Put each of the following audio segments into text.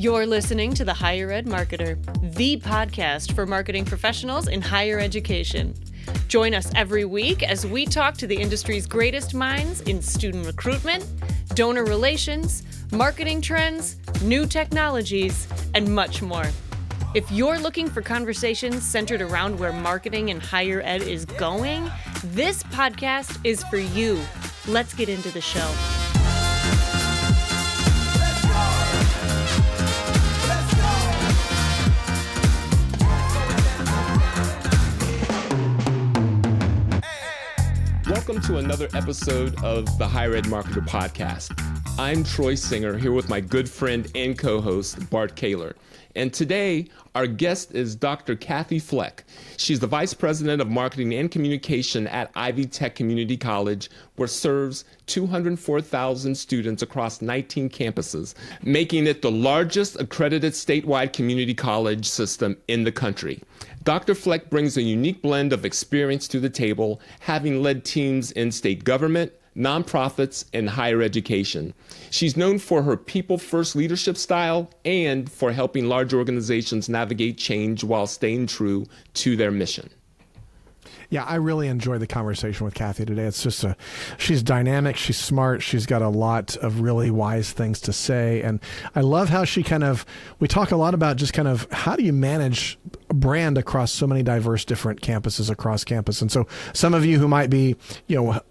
You're listening to The Higher Ed Marketer, the podcast for marketing professionals in higher education. Join us every week as we talk to the industry's greatest minds in student recruitment, donor relations, marketing trends, new technologies, and much more. If you're looking for conversations centered around where marketing in higher ed is going, this podcast is for you. Let's get into the show. Welcome to another episode of the Higher Ed Marketer Podcast. I'm Troy Singer, here with my good friend and co-host, Bart Kaler. And today, our guest is Dr. Kathie Fleck. She's the Vice President of Marketing and Communication at Ivy Tech Community College, where serves 204,000 students across 19 campuses, making it the largest accredited statewide community college system in the country. Dr. Fleck brings a unique blend of experience to the table, having led teams in state government, nonprofits, and higher education. She's known for her people-first leadership style and for helping large organizations navigate change while staying true to their mission. Yeah, I really enjoyed the conversation with Kathie today. It's just she's dynamic, she's smart, she's got a lot of really wise things to say. And I love how we talk a lot about just how do you manage a brand across so many diverse different campuses across campus. And so some of you who might be,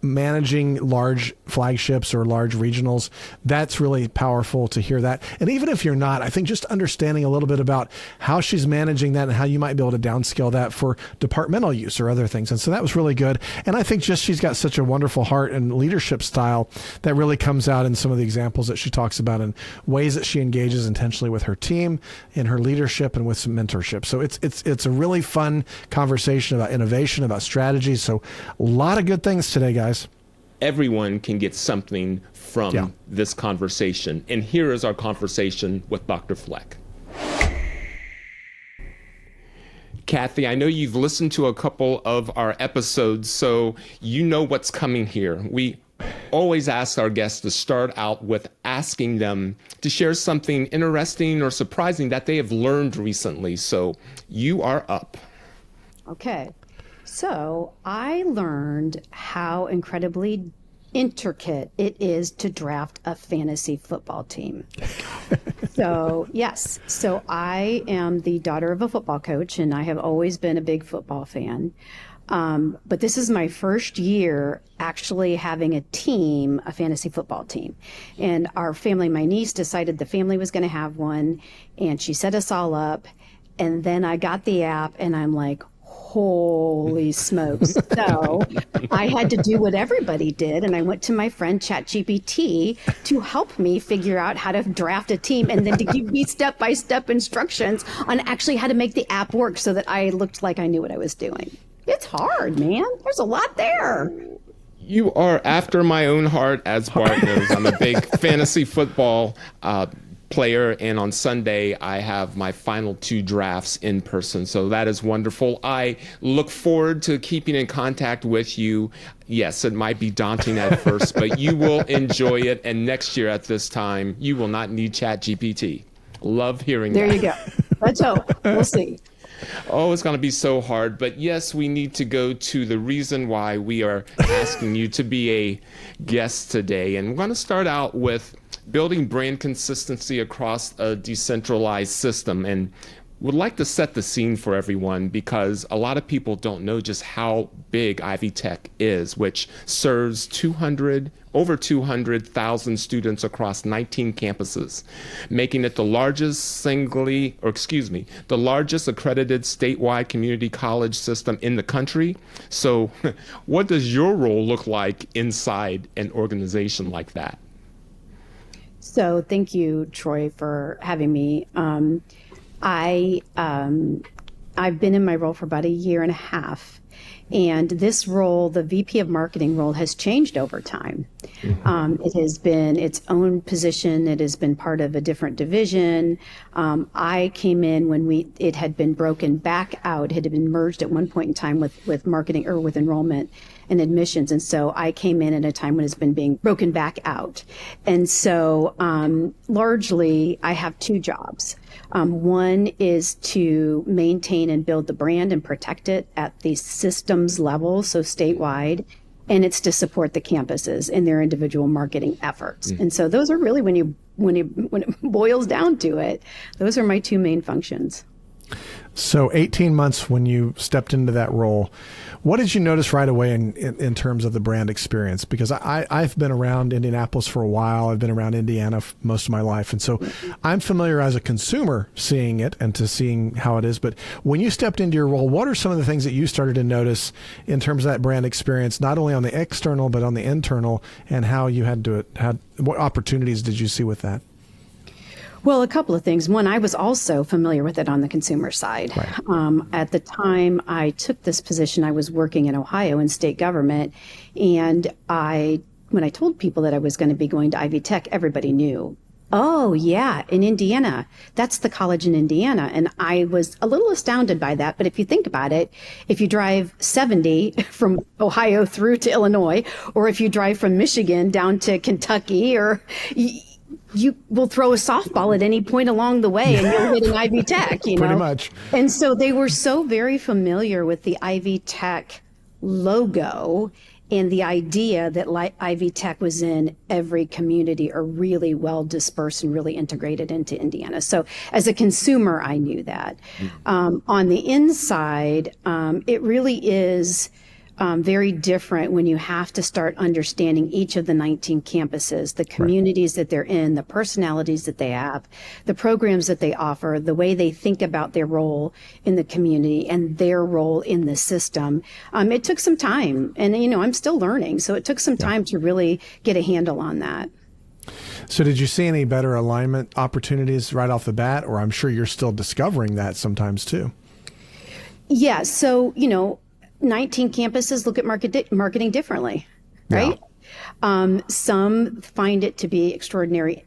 managing large flagships or large regionals, that's really powerful to hear that. And even if you're not, I think just understanding a little bit about how she's managing that and how you might be able to downscale that for departmental use or other things. And so that was really good. And I think just she's got such a wonderful heart and leadership style that really comes out in some of the examples that she talks about and ways that she engages intentionally with her team, in her leadership, and with some mentorship. So it's a really fun conversation about innovation, about strategy. So a lot of good things today, guys. Everyone can get something from this conversation. And here is our conversation with Dr. Fleck. Kathie, I know you've listened to a couple of our episodes, so you know what's coming here. We always ask our guests to start out with asking them to share something interesting or surprising that they have learned recently. So you are up. Okay. So I learned how incredibly intricate it is to draft a fantasy football team. So I am the daughter of a football coach, and I have always been a big football fan. But this is my first year actually having a team, a fantasy football team. And our family, my niece decided the family was going to have one, and she set us all up. And then I got the app, and I'm like, holy smokes. So I had to do what everybody did. And I went to my friend ChatGPT to help me figure out how to draft a team and then to give me step-by-step instructions on actually how to make the app work so that I looked like I knew what I was doing. It's hard, man. There's a lot there. You are after my own heart, as Bart knows. I'm a big fantasy football player, and on Sunday I have my final 2 drafts in person, so that is wonderful. I look forward to keeping in contact with you. Yes, it might be daunting at first, but you will enjoy it, and next year at this time you will not need ChatGPT. Love hearing that. There you go. Let's hope. We'll see. Oh, it's going to be so hard. But yes, we need to go to the reason why we are asking you to be a guest today. And we're going to start out with building brand consistency across a decentralized system. And would like to set the scene for everyone because a lot of people don't know just how big Ivy Tech is, which serves over 200,000 students across 19 campuses, making it the largest accredited statewide community college system in the country. So what does your role look like inside an organization like that? So thank you, Troy, for having me. I've been in my role for about a year and a half, and this role, the VP of Marketing role, has changed over time. It has been its own position. It has been part of a different division. I came in when it had been broken back out. It had been merged at one point in time with marketing or with enrollment. and admissions. And so I came in at a time when it's been being broken back out. And so largely I have two jobs. One is to maintain and build the brand and protect it at the systems level, so statewide. And it's to support the campuses in their individual marketing efforts. And so those are really, when it boils down to it, those are my two main functions. So 18 months when you stepped into that role, what did you notice right away in terms of the brand experience? Because I've been around Indianapolis for a while. I've been around Indiana most of my life. And so I'm familiar as a consumer seeing it and to seeing how it is. But when you stepped into your role, what are some of the things that you started to notice in terms of that brand experience, not only on the external, but on the internal, and how you what opportunities did you see with that? Well, a couple of things. One, I was also familiar with it on the consumer side. Right. At the time I took this position, I was working in Ohio in state government. And when I told people that I was going to be going to Ivy Tech, everybody knew. Oh, yeah, in Indiana. That's the college in Indiana. And I was a little astounded by that. But if you think about it, if you drive 70 from Ohio through to Illinois, or if you drive from Michigan down to Kentucky, or you will throw a softball at any point along the way and you'll hit an Ivy Tech, you know? Pretty much. And so they were so very familiar with the Ivy Tech logo and the idea that Ivy Tech was in every community or really well dispersed and really integrated into Indiana. So as a consumer, I knew that. On the inside, it really is very different when you have to start understanding each of the 19 campuses, the communities that they're in, the personalities that they have, the programs that they offer, the way they think about their role in the community and their role in the system. It took some time, and I'm still learning, so it took some time to really get a handle on that. So did you see any better alignment opportunities right off the bat, or I'm sure you're still discovering that sometimes too? Yeah, so 19 campuses look at marketing differently, right? Yeah. Some find it to be extraordinarily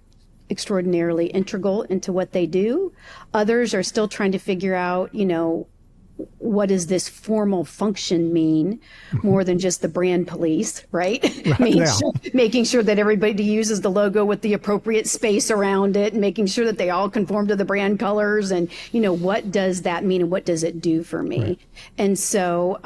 integral into what they do. Others are still trying to figure out, what does this formal function mean more than just the brand police, right? Making sure that everybody uses the logo with the appropriate space around it, and making sure that they all conform to the brand colors, and what does that mean and what does it do for me? Right. And so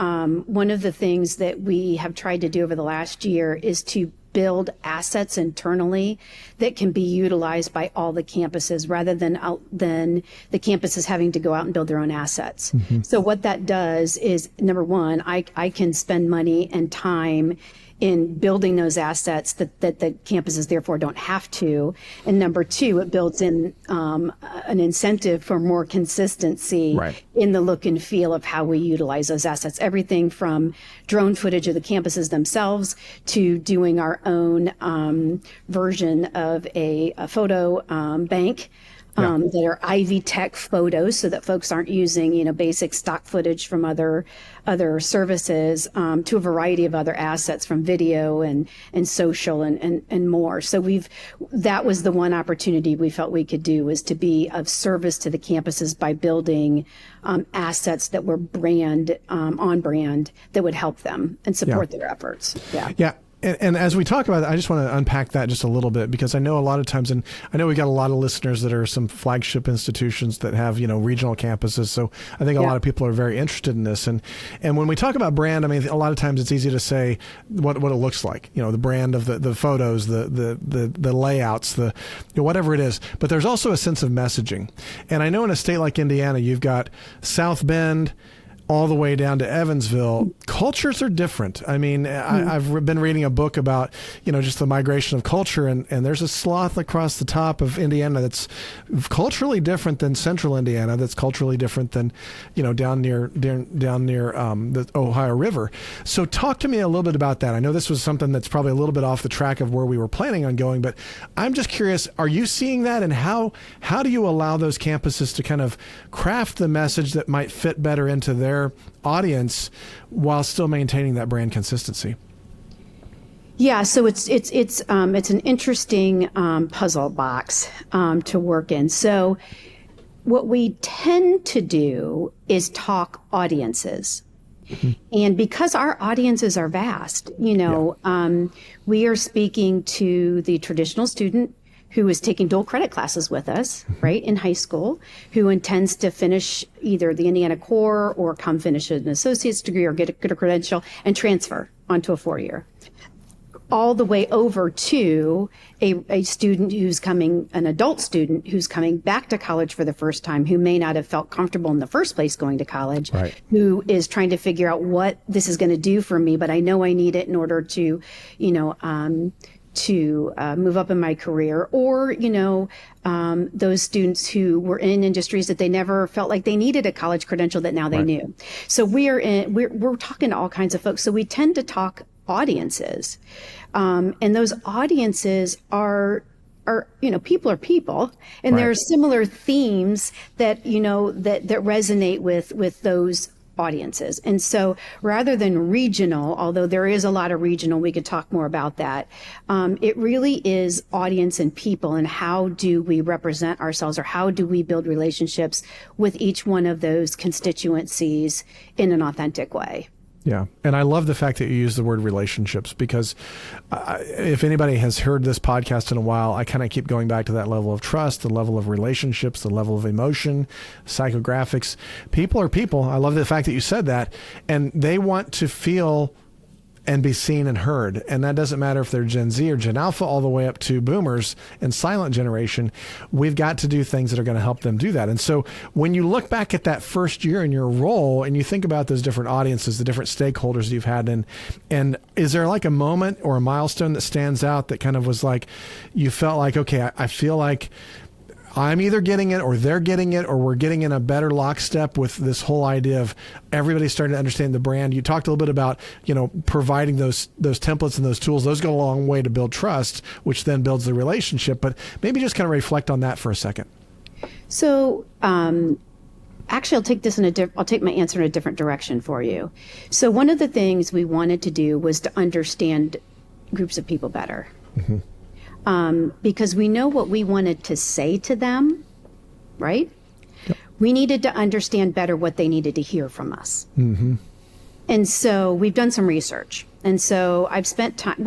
one of the things that we have tried to do over the last year is to build assets internally that can be utilized by all the campuses rather than the campuses having to go out and build their own assets. So what that does is, number one, I can spend money and time in building those assets that the campuses therefore don't have to. And number two, it builds in an incentive for more consistency in the look and feel of how we utilize those assets. Everything from drone footage of the campuses themselves to doing our own version of a photo bank that are Ivy Tech photos, so that folks aren't using, basic stock footage from other services, to a variety of other assets from video and social and more. So that was the one opportunity we felt we could do, was to be of service to the campuses by building assets that were on brand that would help them and support their efforts. Yeah. And as we talk about it, I just want to unpack that just a little bit, because I know a lot of times, and I know we got a lot of listeners that are some flagship institutions that have, regional campuses. So I think a lot of people are very interested in this. And when we talk about brand, I mean, a lot of times it's easy to say what it looks like, the brand of the photos, the layouts, whatever it is. But there's also a sense of messaging. And I know in a state like Indiana, you've got South Bend all the way down to Evansville. Cultures are different. I mean, I've been reading a book about, just the migration of culture, and there's a swath across the top of Indiana that's culturally different than central Indiana, that's culturally different than, down near the Ohio River. So talk to me a little bit about that. I know this was something that's probably a little bit off the track of where we were planning on going, but I'm just curious, are you seeing that, and how do you allow those campuses to kind of craft the message that might fit better into their audience while still maintaining that brand consistency? Yeah, so it's an interesting puzzle box to work in. So what we tend to do is talk audiences. And because our audiences are vast, we are speaking to the traditional student who is taking dual credit classes with us, right, in high school, who intends to finish either the Indiana core or come finish an associate's degree or get a credential and transfer onto a 4-year. All the way over to a student an adult student who's coming back to college for the first time, who may not have felt comfortable in the first place going to college, right, who is trying to figure out what this is going to do for me, but I know I need it in order to, move up in my career, or, those students who were in industries that they never felt like they needed a college credential that now they knew. So we're talking to all kinds of folks. So we tend to talk audiences. And those audiences are people are people, and there are similar themes that, that resonate with those audiences. And so rather than regional, although there is a lot of regional, we could talk more about that. It really is audience and people, and how do we represent ourselves, or how do we build relationships with each one of those constituencies in an authentic way. Yeah. And I love the fact that you use the word relationships, because if anybody has heard this podcast in a while, I kind of keep going back to that level of trust, the level of relationships, the level of emotion, psychographics. People are people. I love the fact that you said that. And they want to feel and be seen and heard. And that doesn't matter if they're Gen Z or Gen Alpha, all the way up to boomers and silent generation. We've got to do things that are going to help them do that. And so when you look back at that first year in your role and you think about those different audiences, the different stakeholders you've had, and is there like a moment or a milestone that stands out that kind of was like, you felt like, okay, I feel like I'm either getting it or they're getting it, or we're getting in a better lockstep with this whole idea of everybody starting to understand the brand. You talked a little bit about, providing those templates and those tools. Those go a long way to build trust, which then builds the relationship. But maybe just kind of reflect on that for a second. So, actually, I'll take my answer in a different direction for you. So one of the things we wanted to do was to understand groups of people better. Mm-hmm. Because we know what we wanted to say to them, right? Yep. We needed to understand better what they needed to hear from us. Mm-hmm. And so we've done some research. And so I've spent time,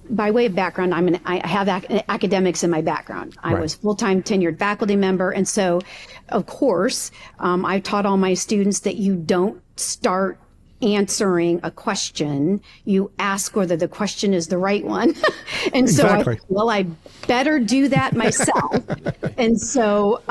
by way of background, I have academics in my background. I was full-time tenured faculty member. And so, of course, I taught all my students that you don't start answering a question, you ask whether the question is the right one. And exactly. So I better do that myself. And so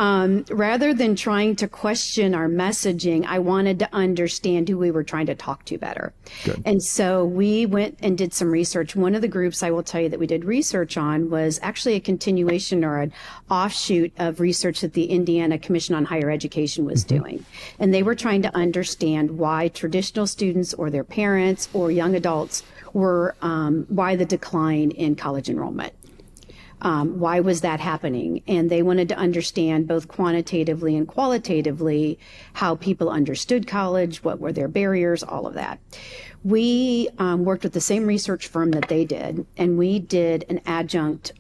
rather than trying to question our messaging, I wanted to understand who we were trying to talk to better. Good. And so we went and did some research. One of the groups I will tell you that we did research on was actually a continuation or an offshoot of research that the Indiana Commission on Higher Education was doing. And they were trying to understand why traditional students or their parents or young adults were, why the decline in college enrollment. Why was that happening? And they wanted to understand both quantitatively and qualitatively how people understood college, what were their barriers, all of that. We worked with the same research firm that they did, and we did an adjunct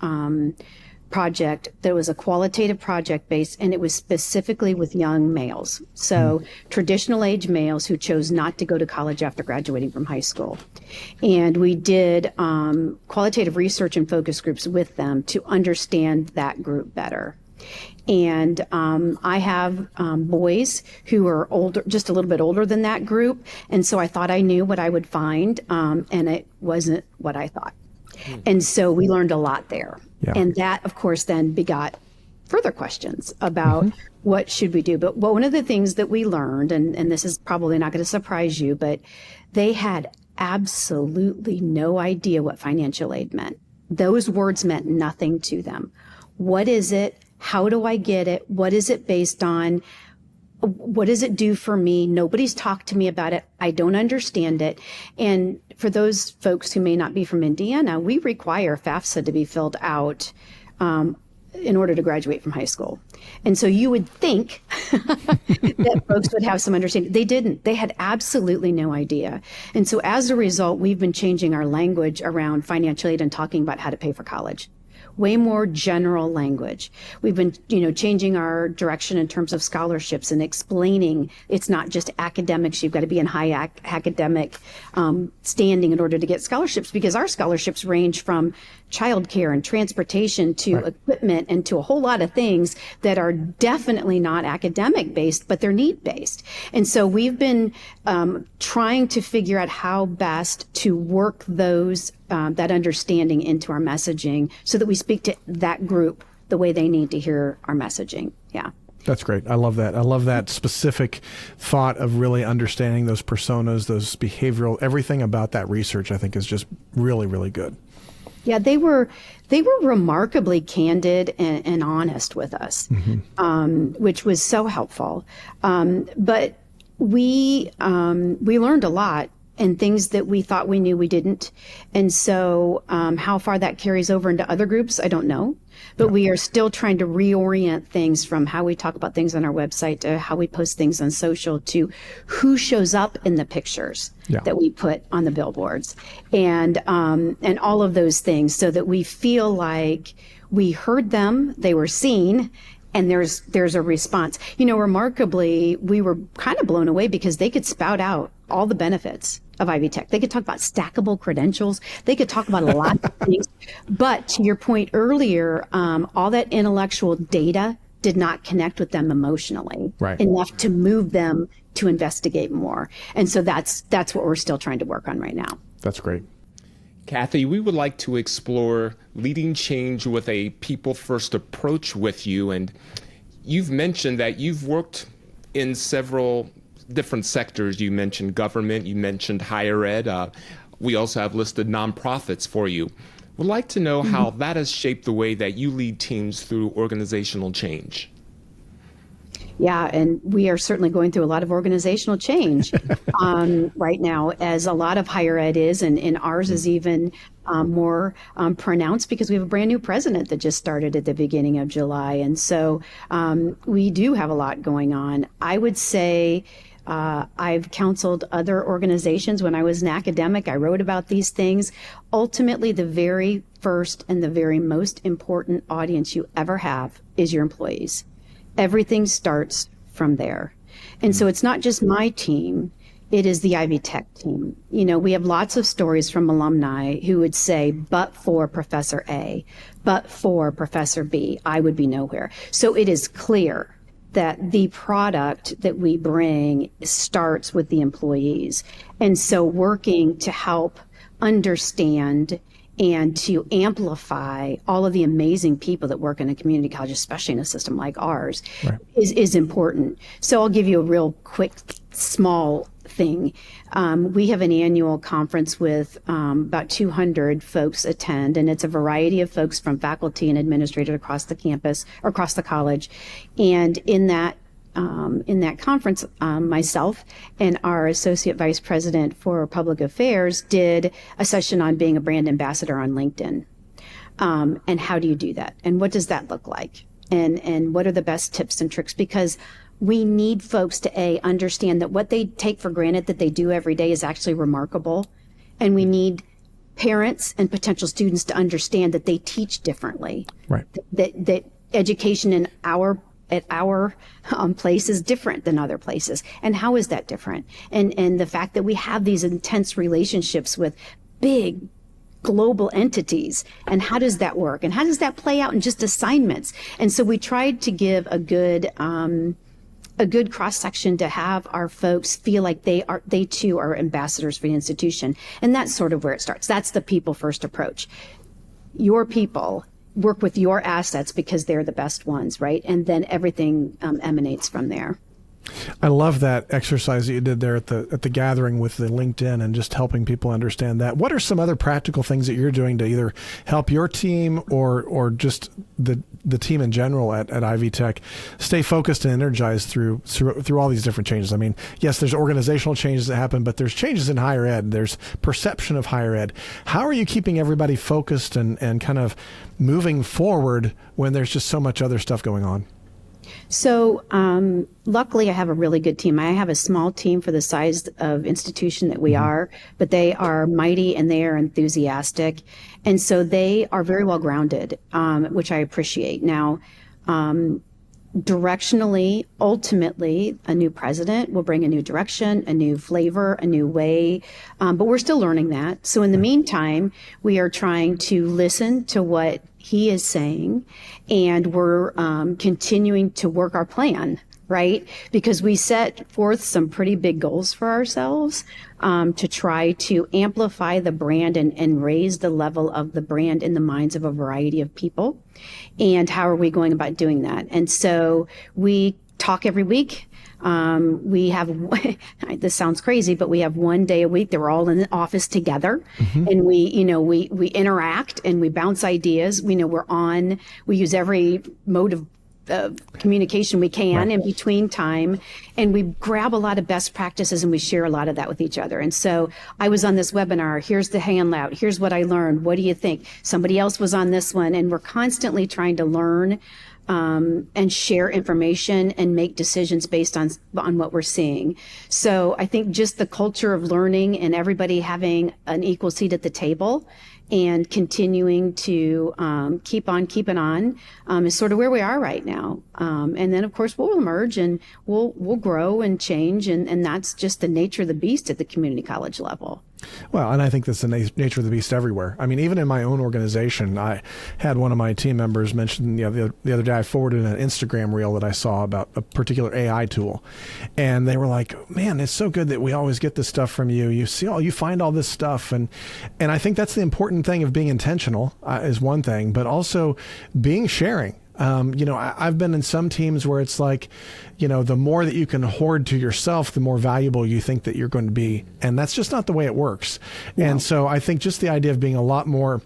project that was a qualitative project based, and it was specifically with young males. So traditional age males who chose not to go to college after graduating from high school. And we did qualitative research and focus groups with them to understand that group better. And I have boys who are older, just a little bit older than that group. And so I thought I knew what I would find, and it wasn't what I thought. And so we learned a lot there. Yeah. And that, of course, then begot further questions about what should we do. But one of the things that we learned, and this is probably not going to surprise you, but they had absolutely no idea what financial aid meant. Those words meant nothing to them. What is it? How do I get it? What is it based on? What does it do for me? Nobody's talked to me about it. I don't understand it. And for those folks who may not be from Indiana, we require FAFSA to be filled out in order to graduate from high school. And so you would think that folks would have some understanding. They didn't. They had absolutely no idea. And so as a result, we've been changing our language around financial aid and talking about how to pay for college. way more general language. We've been, changing our direction in terms of scholarships and explaining it's not just academics. You've got to be in high academic standing in order to get scholarships, because our scholarships range from childcare and transportation to equipment and to a whole lot of things that are definitely not academic based, but they're need based. And so we've been trying to figure out how best to work those that understanding into our messaging so that we speak to that group the way they need to hear our messaging. Yeah. That's great. I love that. I love that specific thought of really understanding those personas, those behavioral, everything about that research, I think, is just really, really good. Yeah, they were remarkably candid and honest with us, which was so helpful. But we learned a lot, and things that we thought we knew we didn't. And so how far that carries over into other groups, I don't know. But we are still trying to reorient things from how we talk about things on our website to how we post things on social to who shows up in the pictures that we put on the billboards and all of those things, so that we feel like we heard them, they were seen, and there's a response. Remarkably, we were kind of blown away because they could spout out all the benefits of Ivy Tech. They could talk about stackable credentials. They could talk about a lot of things. But to your point earlier, all that intellectual data did not connect with them emotionally enough to move them to investigate more. And so that's what we're still trying to work on right now. That's great. Kathie, we would like to explore leading change with a people-first approach with you. And you've mentioned that you've worked in several different sectors. You mentioned government, you mentioned higher ed. We also have listed nonprofits for you. We'd like to know how that has shaped the way that you lead teams through organizational change. Yeah, and we are certainly going through a lot of organizational change right now, as a lot of higher ed is, and ours is even more pronounced because we have a brand new president that just started at the beginning of July. And so we do have a lot going on. I would say I've counseled other organizations. When I was an academic, I wrote about these things. Ultimately, the very first and the very most important audience you ever have is your employees. Everything starts from there. And so it's not just my team, it is the Ivy Tech team. We have lots of stories from alumni who would say, but for Professor A, but for Professor B, I would be nowhere. So it is clear that the product that we bring starts with the employees. And so working to help understand and to amplify all of the amazing people that work in a community college, especially in a system like ours, is important. So I'll give you a real quick, small thing. We have an annual conference with about 200 folks attend, and it's a variety of folks from faculty and administrators across the campus, or across the college. And in that conference, myself and our Associate Vice President for Public Affairs did a session on being a brand ambassador on LinkedIn. And how do you do that? And what does that look like? And what are the best tips and tricks? Because we need folks to understand that what they take for granted that they do every day is actually remarkable. And we need parents and potential students to understand that they teach differently. Right. That education at our place is different than other places. And how is that different? And the fact that we have these intense relationships with big global entities, and how does that work? And how does that play out in just assignments? And so we tried to give a good cross-section to have our folks feel like they too are ambassadors for the institution. And that's sort of where it starts. That's the people first approach. Your people work with your assets because they're the best ones, right? And then everything emanates from there. I love that exercise that you did there at the gathering with the LinkedIn and just helping people understand that. What are some other practical things that you're doing to either help your team or just the team in general at Ivy Tech stay focused and energized through all these different changes? I mean, yes, there's organizational changes that happen, but there's changes in higher ed. There's perception of higher ed. How are you keeping everybody focused and kind of moving forward when there's just so much other stuff going on? So luckily, I have a really good team. I have a small team for the size of institution that we are, but they are mighty and they are enthusiastic. And so they are very well grounded, which I appreciate. Now, directionally, ultimately, a new president will bring a new direction, a new flavor, a new way, but we're still learning that. So in the meantime, we are trying to listen to what he is saying, and we're continuing to work our plan, right? Because we set forth some pretty big goals for ourselves to try to amplify the brand and raise the level of the brand in the minds of a variety of people. And how are we going about doing that? And so we talk every week. We have, this sounds crazy, but we have one day a week that we're all in the office together, and we interact and we bounce ideas. We use every mode of communication we can in between time, and we grab a lot of best practices and we share a lot of that with each other. And so I was on this webinar, here's the handout, here's what I learned, what do you think? Somebody else was on this one, and we're constantly trying to learn and share information and make decisions based on what we're seeing. So I think just the culture of learning and everybody having an equal seat at the table and continuing to keep on keeping on is sort of where we are right now. And then, of course, we'll emerge and we'll grow and change, and that's just the nature of the beast at the community college level. Well, and I think that's the nature of the beast everywhere. I mean, even in my own organization, I had one of my team members mention the other day, I forwarded an Instagram reel that I saw about a particular AI tool. And they were like, man, it's so good that we always get this stuff from you. You find all this stuff. And I think that's the important thing of being intentional is one thing, but also being sharing. I've been in some teams where it's like, the more that you can hoard to yourself, the more valuable you think that you're going to be. And that's just not the way it works. No. And so I think just the idea of being a lot more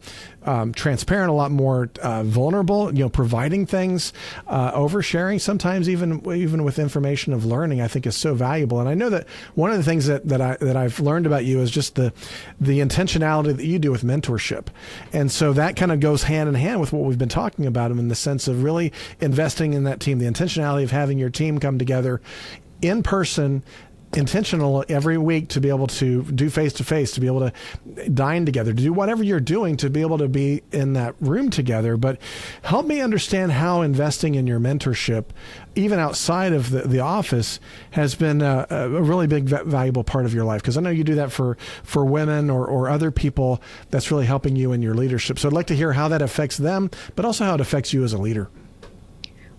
transparent, a lot more vulnerable, providing things, oversharing, sometimes even with information of learning, I think is so valuable. And I know that one of the things that I've learned about you is just the intentionality that you do with mentorship. And so that kind of goes hand in hand with what we've been talking about in the sense of really investing in that team, the intentionality of having your team come together in person, intentional every week to be able to do face-to-face, to be able to dine together, to do whatever you're doing, to be able to be in that room together. But help me understand how investing in your mentorship, even outside of the office, has been a really big, valuable part of your life. Because I know you do that for women or other people that's really helping you in your leadership. So I'd like to hear how that affects them, but also how it affects you as a leader.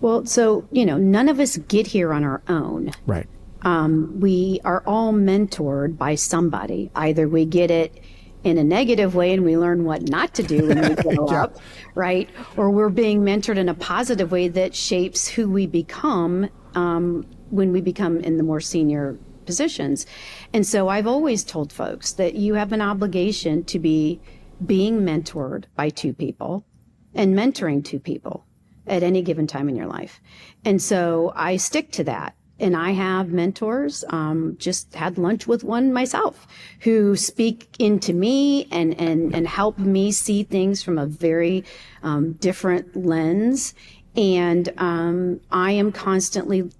Well, so, none of us get here on our own. Right. We are all mentored by somebody. Either we get it in a negative way and we learn what not to do when we grow up, right? Or we're being mentored in a positive way that shapes who we become when we become in the more senior positions. And so I've always told folks that you have an obligation to be being mentored by two people and mentoring two people at any given time in your life. And so I stick to that. And I have mentors, just had lunch with one myself, who speak into me and help me see things from a very different lens. And I am constantly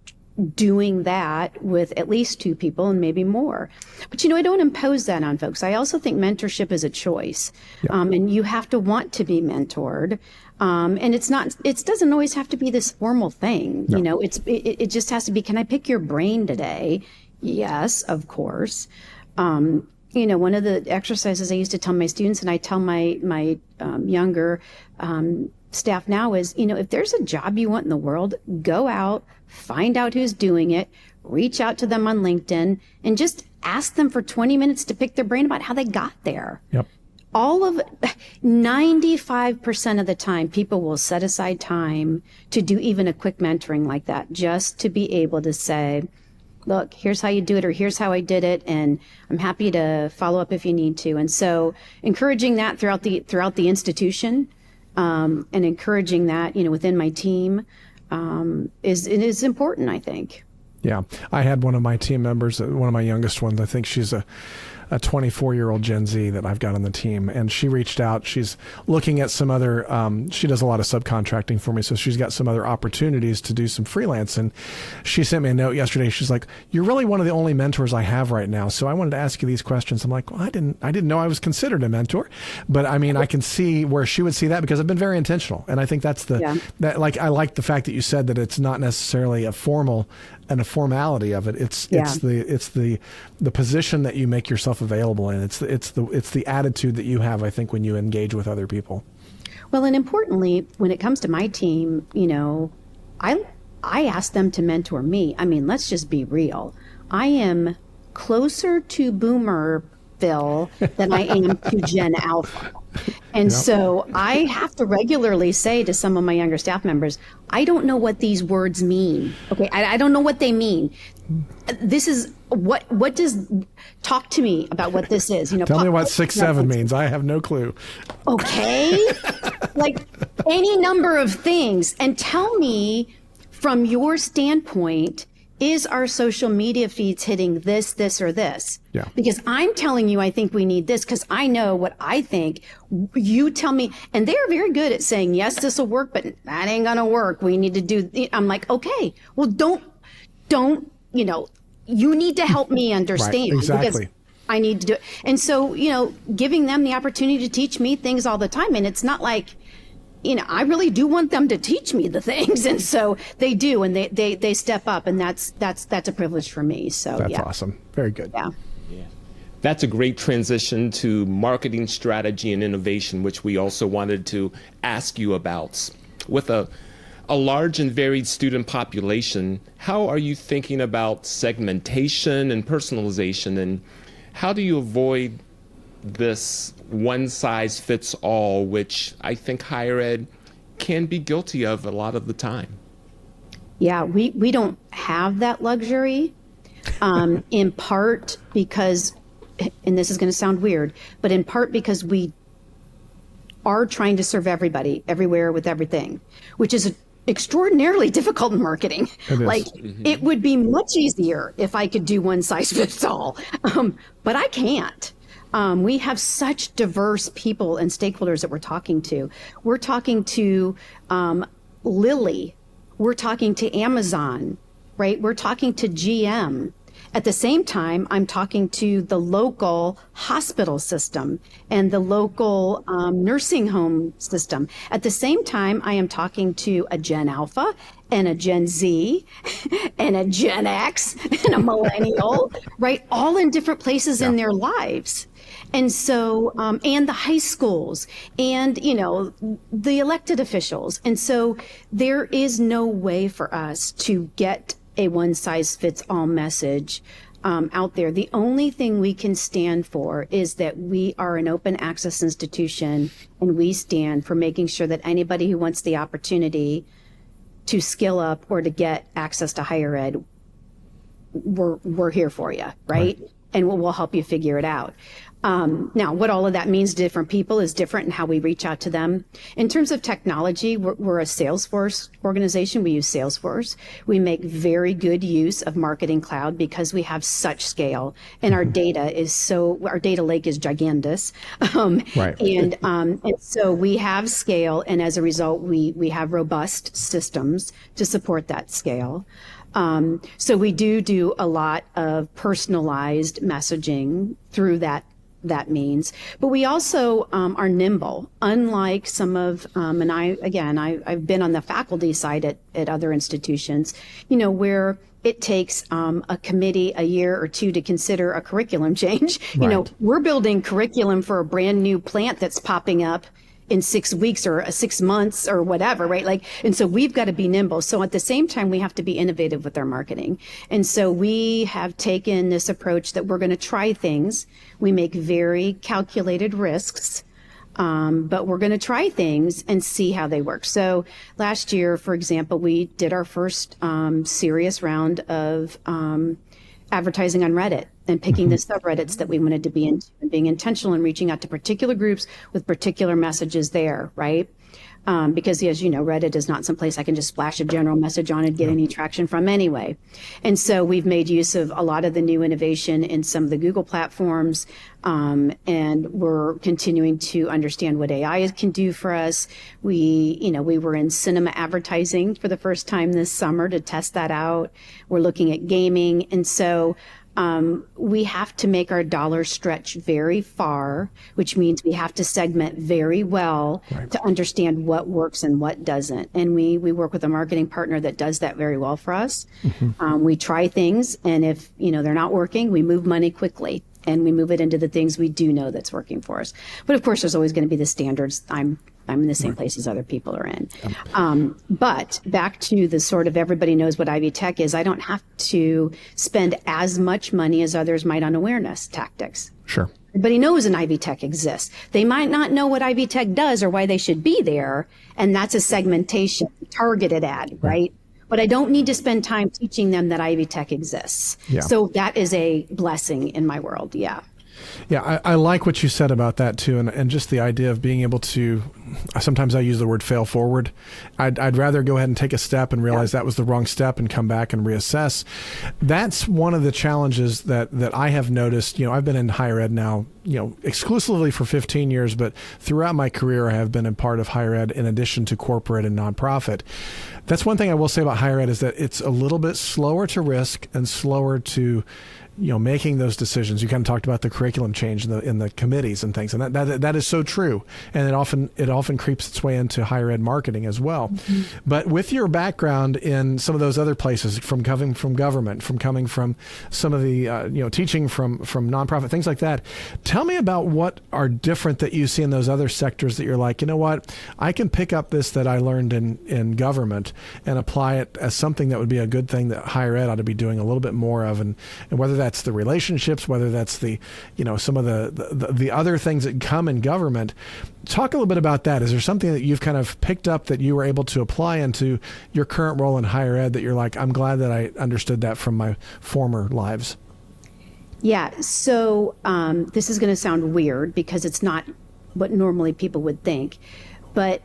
doing that with at least two people and maybe more. But, I don't impose that on folks. I also think mentorship is a choice. And you have to want to be mentored. And it doesn't always have to be this formal thing. No. It just has to be, can I pick your brain today? Yes, of course. One of the exercises I used to tell my students, and I tell my younger staff now is, if there's a job you want in the world, go out, find out who's doing it, reach out to them on LinkedIn, and just ask them for 20 minutes to pick their brain about how they got there. Yep. 95% of the time, people will set aside time to do even a quick mentoring like that, just to be able to say, look, here's how you do it, or here's how I did it, and I'm happy to follow up if you need to. And so encouraging that throughout the institution, and encouraging that, within my team, is important, I think. Yeah. I had one of my team members, one of my youngest ones, I think she's a 24-year-old Gen Z that I've got on the team. And she reached out. She's looking at some other, she does a lot of subcontracting for me. So she's got some other opportunities to do some freelance. And she sent me a note yesterday. She's like, "You're really one of the only mentors I have right now. So I wanted to ask you these questions." I'm like, "Well, I didn't know I was considered a mentor." But I mean, I can see where she would see that because I've been very intentional. And I think that's I like the fact that you said that it's not necessarily a formality of it. It's the position that you make yourself available in. It's the attitude that you have, I think, when you engage with other people. Well, and importantly, when it comes to my team, I ask them to mentor me. I mean, let's just be real. I am closer to Boomerville than I am to Gen Alpha. And so I have to regularly say to some of my younger staff members, I don't know what these words mean. Okay, I don't know what they mean. This is what does, talk to me about what this is. Tell me what 6'7" means. I have no clue. Okay, like any number of things. And tell me from your standpoint, is our social media feeds hitting this, or this? Yeah. Because I'm telling you, I think we need this because I know what I think. You tell me, and they're very good at saying, yes, this will work, but that ain't gonna work. We need to do, I'm like, okay, well, don't, you need to help me understand. Right, exactly. Because I need to do it. And so, giving them the opportunity to teach me things all the time. And it's not like, I really do want them to teach me the things. And so they do, and they step up, and that's a privilege for me. So that's awesome. Very good. Yeah. That's a great transition to marketing strategy and innovation, which we also wanted to ask you about. With a large and varied student population, how are you thinking about segmentation and personalization, and how do you avoid this one-size-fits-all, which I think higher ed can be guilty of a lot of the time? Yeah, we don't have that luxury, in part because, and this is going to sound weird, but in part because we are trying to serve everybody, everywhere, with everything, which is extraordinarily difficult in marketing. It would be much easier if I could do one size fits all, but I can't. We have such diverse people and stakeholders that we're talking to. We're talking to Lilly. We're talking to Amazon, right? We're talking to GM. At the same time, I'm talking to the local hospital system and the local nursing home system. At the same time, I am talking to a Gen Alpha and a Gen Z and a Gen X and a millennial, right? All in different places in their lives. And so, and the high schools and, the elected officials. And so there is no way for us to get a one size fits all message out there. The only thing we can stand for is that we are an open access institution, and we stand for making sure that anybody who wants the opportunity to skill up or to get access to higher ed, we're here for you, right? And we'll help you figure it out. Now, what all of that means to different people is different in how we reach out to them. In terms of technology, we're a Salesforce organization. We use Salesforce. We make very good use of Marketing Cloud because we have such scale, and our data lake is gigantus. And so we have scale, and as a result, we have robust systems to support that scale. So we do a lot of personalized messaging through that means, but we also are nimble, unlike some of, and I've been on the faculty side at other institutions, where it takes a committee a year or two to consider a curriculum change. We're building curriculum for a brand new plant that's popping up in 6 weeks or 6 months or whatever, right? And so we've got to be nimble. So at the same time, we have to be innovative with our marketing. And so we have taken this approach that we're going to try things. We make very calculated risks, but we're going to try things and see how they work. So last year, for example, we did our first serious round of advertising on Reddit and picking the subreddits that we wanted to be into and being intentional and reaching out to particular groups with particular messages there, right? Because as you know, Reddit is not someplace I can just splash a general message on and get any traction from anyway. And so we've made use of a lot of the new innovation in some of the Google platforms, and we're continuing to understand what AI can do for us. We were in cinema advertising for the first time this summer to test that out. We're looking at gaming. And so we have to make our dollars stretch very far, which means we have to segment very well to understand what works and what doesn't. And we work with a marketing partner that does that very well for us. We try things, and if they're not working, we move money quickly and we move it into the things we do know that's working for us. But of course, there's always going to be the standards. I'm in the same place as other people are in. But back to the sort of everybody knows what Ivy Tech is, I don't have to spend as much money as others might on awareness tactics. Sure. Everybody knows an Ivy Tech exists. They might not know what Ivy Tech does or why they should be there, and that's a segmentation, targeted ad, right? But I don't need to spend time teaching them that Ivy Tech exists. Yeah. So that is a blessing in my world, yeah. Yeah, I like what you said about that too, and just the idea of being able to, sometimes I use the word fail forward. I'd rather go ahead and take a step and realize that was the wrong step and come back and reassess. That's one of the challenges that I have noticed. I've been in higher ed now, exclusively for 15 years, but throughout my career, I have been a part of higher ed in addition to corporate and nonprofit. That's one thing I will say about higher ed is that it's a little bit slower to risk and slower to making those decisions. You kind of talked about the curriculum change in the committees and things, and that is so true. And it often creeps its way into higher ed marketing as well. Mm-hmm. But with your background in some of those other places, from coming from government, from coming from some of the teaching from nonprofit, things like that, tell me about what are different that you see in those other sectors that you're like, what, I can pick up this that I learned in government and apply it as something that would be a good thing that higher ed ought to be doing a little bit more of, and whether that's the relationships, whether that's the some of the other things that come in government. Talk a little bit about that. Is there something that you've kind of picked up that you were able to apply into your current role in higher ed that you're like, I'm glad that I understood that from my former lives? Yeah, so this is going to sound weird because it's not what normally people would think, but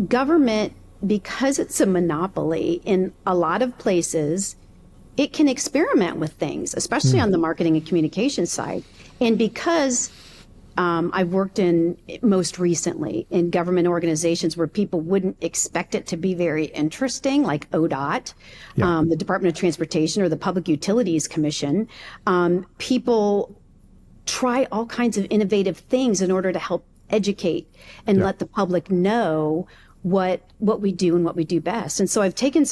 government, because it's a monopoly in a lot of places, it can experiment with things, especially on the marketing and communication side. And because I've worked most recently in government organizations where people wouldn't expect it to be very interesting, like ODOT, the Department of Transportation, or the Public Utilities Commission, people try all kinds of innovative things in order to help educate and let the public know what we do and what we do best. And so I've taken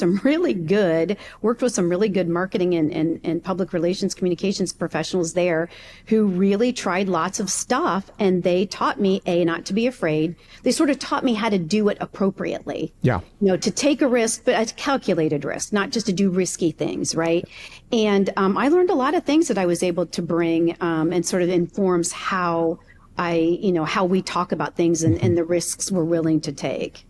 worked with some really good marketing and public relations communications professionals there who really tried lots of stuff, and they taught me, not to be afraid. They sort of taught me how to do it appropriately. Yeah. To take a risk, but a calculated risk, not just to do risky things, right? And I learned a lot of things that I was able to bring and sort of informs how how we talk about things and the risks we're willing to take.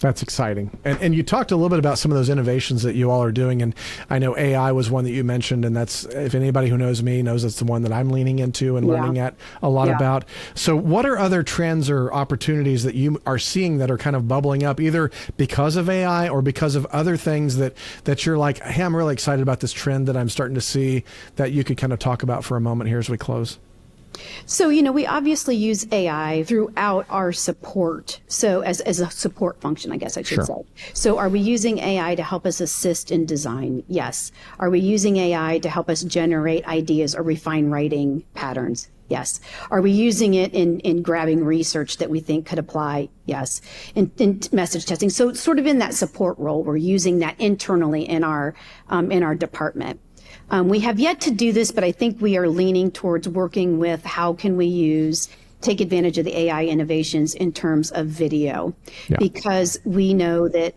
That's exciting. And you talked a little bit about some of those innovations that you all are doing. And I know AI was one that you mentioned, and that's, if anybody who knows me knows, that's the one that I'm leaning into and learning at a lot about. So what are other trends or opportunities that you are seeing that are kind of bubbling up, either because of AI or because of other things that you're like, hey, I'm really excited about this trend that I'm starting to see, that you could kind of talk about for a moment here as we close? So, we obviously use AI throughout our support. So as a support function, I guess I should say. So are we using AI to help us assist in design? Yes. Are we using AI to help us generate ideas or refine writing patterns? Yes. Are we using it in grabbing research that we think could apply? Yes. In message testing. So sort of in that support role, we're using that internally in our department. We have yet to do this, but I think we are leaning towards working with how can we take advantage of the AI innovations in terms of video, because we know that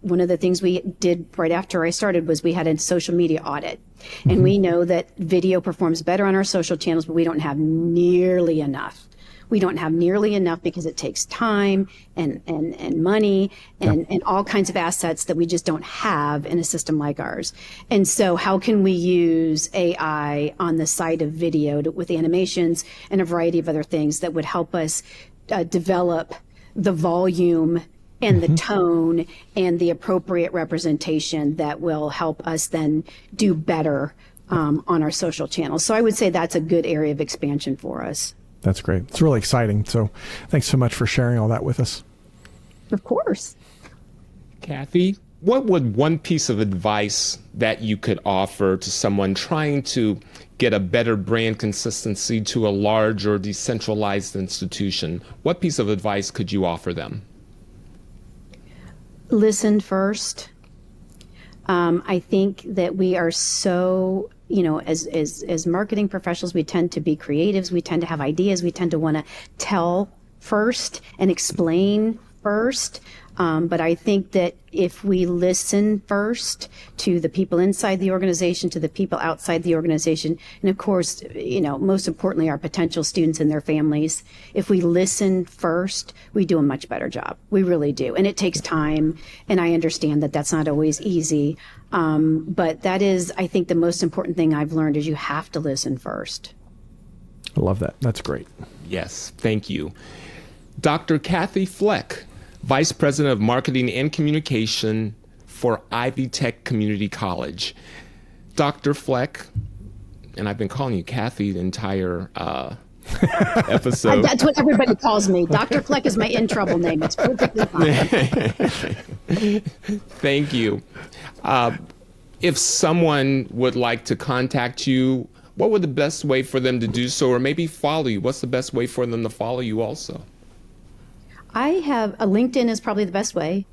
one of the things we did right after I started was we had a social media audit, and we know that video performs better on our social channels, but we don't have nearly enough. We don't have nearly enough because it takes time and money and all kinds of assets that we just don't have in a system like ours. And so how can we use AI on the side of video with animations and a variety of other things that would help us develop the volume and the tone and the appropriate representation that will help us then do better on our social channels. So I would say that's a good area of expansion for us. That's great. It's really exciting. So thanks so much for sharing all that with us. Of course. Kathie, what would one piece of advice that you could offer to someone trying to get a better brand consistency to a large or decentralized institution? What piece of advice could you offer them? Listen first. I think that we are so, as marketing professionals, we tend to be creatives. We tend to have ideas. We tend to want to tell first and explain first. But I think that if we listen first to the people inside the organization, to the people outside the organization, and of course, most importantly, our potential students and their families, if we listen first, we do a much better job. We really do. And it takes time. And I understand that that's not always easy. But that is, I think, the most important thing I've learned is you have to listen first. I love that. That's great. Yes, thank you. Dr. Kathie Fleck, Vice President of Marketing and Communication for Ivy Tech Community College. Dr. Fleck, and I've been calling you Kathie the entire episode. That's what everybody calls me. Dr. Fleck is my in trouble name. It's perfectly fine. Thank you. If someone would like to contact you, what would the best way for them to do so, or maybe follow you? What's the best way for them to follow you also? I have a LinkedIn is probably the best way.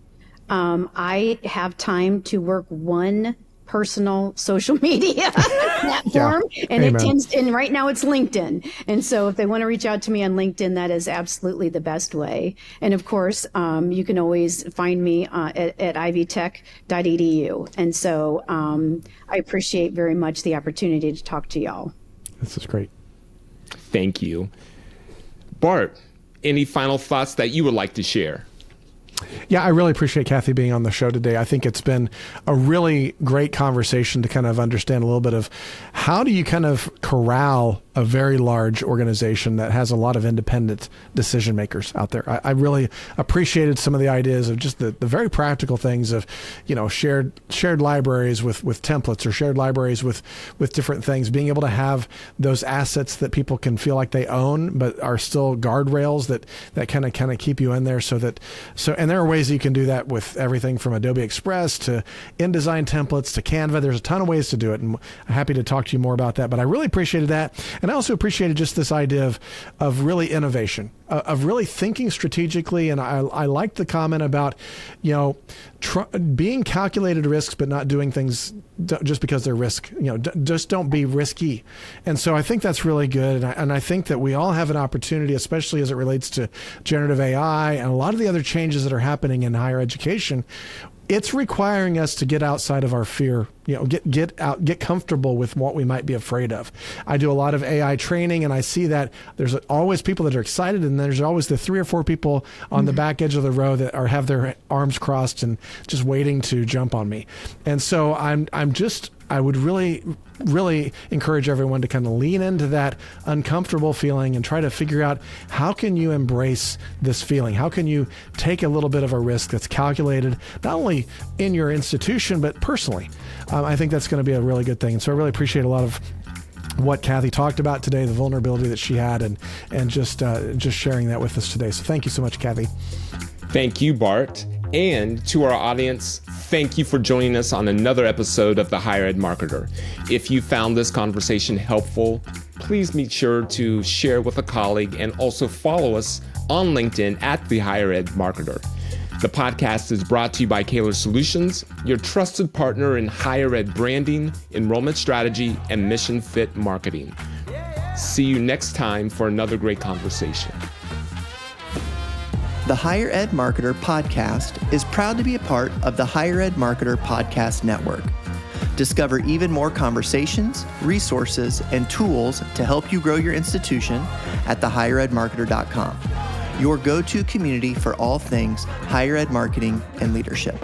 I have time to work one personal social media platform, and Amen. and right now it's LinkedIn. And so if they want to reach out to me on LinkedIn, that is absolutely the best way. And of course, you can always find me at ivytech.edu. And so I appreciate very much the opportunity to talk to y'all. This is great. Thank you. Bart, any final thoughts that you would like to share? Yeah, I really appreciate Kathie being on the show today. I think it's been a really great conversation to kind of understand a little bit of how do you kind of corral a very large organization that has a lot of independent decision makers out there. I really appreciated some of the ideas of just the very practical things of, shared libraries with templates, or shared libraries with different things, being able to have those assets that people can feel like they own, but are still guardrails that kind of keep you in there and there are ways that you can do that with everything from Adobe Express to InDesign templates to Canva. There's a ton of ways to do it, and I'm happy to talk to you more about that. But I really appreciated that. And I also appreciated just this idea of really innovation, of really thinking strategically. And I liked the comment about, being calculated risks, but not doing things just because they're risk. Just don't be risky. And so I think that's really good. And I think that we all have an opportunity, especially as it relates to generative AI and a lot of the other changes that are happening in higher education. It's requiring us to get outside of our fear, get comfortable with what we might be afraid of. I do a lot of AI training, and I see that there's always people that are excited, and there's always the 3 or 4 people on the back edge of the row that have their arms crossed and just waiting to jump on me. And so I would really, really encourage everyone to kind of lean into that uncomfortable feeling and try to figure out how can you embrace this feeling? How can you take a little bit of a risk that's calculated, not only in your institution, but personally? I think that's going to be a really good thing. And so I really appreciate a lot of what Kathie talked about today, the vulnerability that she had, and just sharing that with us today. So thank you so much, Kathie. Thank you, Bart. And to our audience, thank you for joining us on another episode of The Higher Ed Marketer. If you found this conversation helpful, please make sure to share with a colleague and also follow us on LinkedIn at The Higher Ed Marketer. The podcast is brought to you by Kaler Solutions, your trusted partner in higher ed branding, enrollment strategy, and mission fit marketing. See you next time for another great conversation. The Higher Ed Marketer podcast is proud to be a part of the Higher Ed Marketer Podcast Network. Discover even more conversations, resources, and tools to help you grow your institution at thehigheredmarketer.com, your go-to community for all things higher ed marketing and leadership.